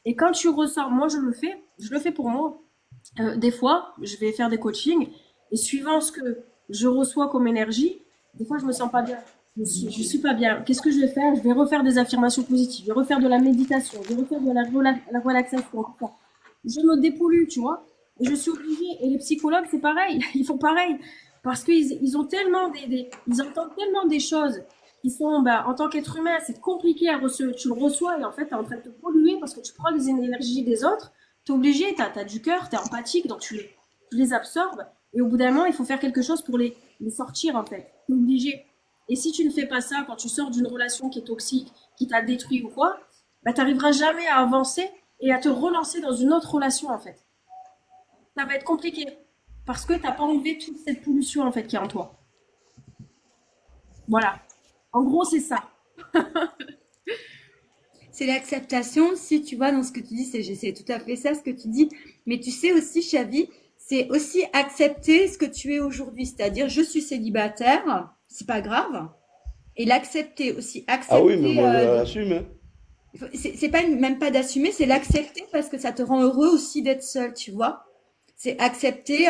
Et quand tu ressors, moi je le fais pour moi. Des fois, je vais faire des coachings et suivant ce que je reçois comme énergie, des fois je me sens pas bien. Je suis pas bien. Qu'est-ce que je vais faire? Je vais refaire des affirmations positives, je vais refaire de la méditation, je vais refaire de la relaxation. Tout ça. Je me dépollue, tu vois. Et je suis obligée. Et les psychologues, c'est pareil. Ils font pareil. Parce qu'ils ont tellement ils entendent tellement des choses qui sont, bah, en tant qu'être humain, c'est compliqué à recevoir. Tu le reçois et en fait, tu es en train de te polluer parce que tu prends les énergies des autres. Tu es obligé, tu as du cœur, tu es empathique, donc tu les absorbes. Et au bout d'un moment, il faut faire quelque chose pour les sortir, en fait. Tu es obligé. Et si tu ne fais pas ça, quand tu sors d'une relation qui est toxique, qui t'a détruit ou quoi, bah, tu n'arriveras jamais à avancer et à te relancer dans une autre relation, en fait. Ça va être compliqué. Parce que tu n'as pas enlevé toute cette pollution, en fait, qui est en toi. Voilà. En gros, c'est ça. C'est l'acceptation, si tu vois, dans ce que tu dis, c'est tout à fait ça, ce que tu dis. Mais tu sais aussi, Chavi, c'est aussi accepter ce que tu es aujourd'hui. C'est-à-dire, je suis célibataire, c'est pas grave. Et l'accepter aussi. Ah oui, mais Accepter, moi, je l'assume, hein. c'est pas même pas d'assumer, c'est l'accepter parce que ça te rend heureux aussi d'être seul, tu vois. C'est accepter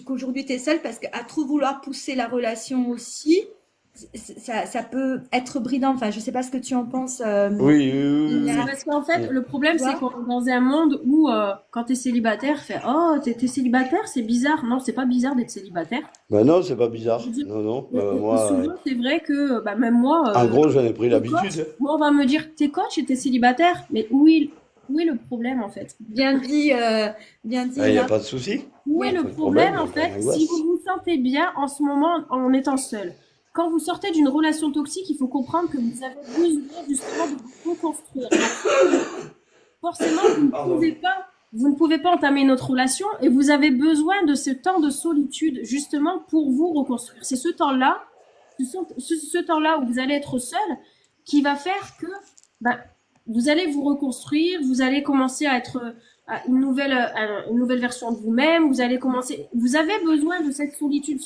qu'aujourd'hui tu es seul parce qu'à trop vouloir pousser la relation aussi, ça peut être bridant. Enfin, je sais pas ce que tu en penses, Oui, oui, C'est oui, parce qu'en fait, oui. le problème, tu c'est vois. qu'on est dans un monde où, quand t'es célibataire, fait, oh, t'es célibataire, c'est bizarre. Non, c'est pas bizarre d'être célibataire. Ben non, c'est pas Je veux bizarre. dire, Non, non. et Moi, souvent, c'est vrai que, bah, même moi, en gros, j'en ai pris t'es coach, l'habitude, hein. moi, on va me dire, t'es coach et t'es célibataire. Mais où est le problème, en fait? Bien dit, Il n'y a Ina. pas de souci. Où est Mais le Pas de problème, problème, il n'y en a pas fait, si vous d'angoisse. vous sentez bien en ce moment en étant seul? Quand vous sortez d'une relation toxique, il faut comprendre que vous avez besoin, justement, de vous reconstruire. Donc, forcément, Pardon. vous ne pouvez pas entamer notre relation et vous avez besoin de ce temps de solitude justement pour vous reconstruire. C'est ce temps-là, ce temps-là où vous allez être seul qui va faire que bah, vous allez vous reconstruire, vous allez commencer à être une nouvelle version de vous-même, vous allez commencer, vous avez besoin de cette solitude,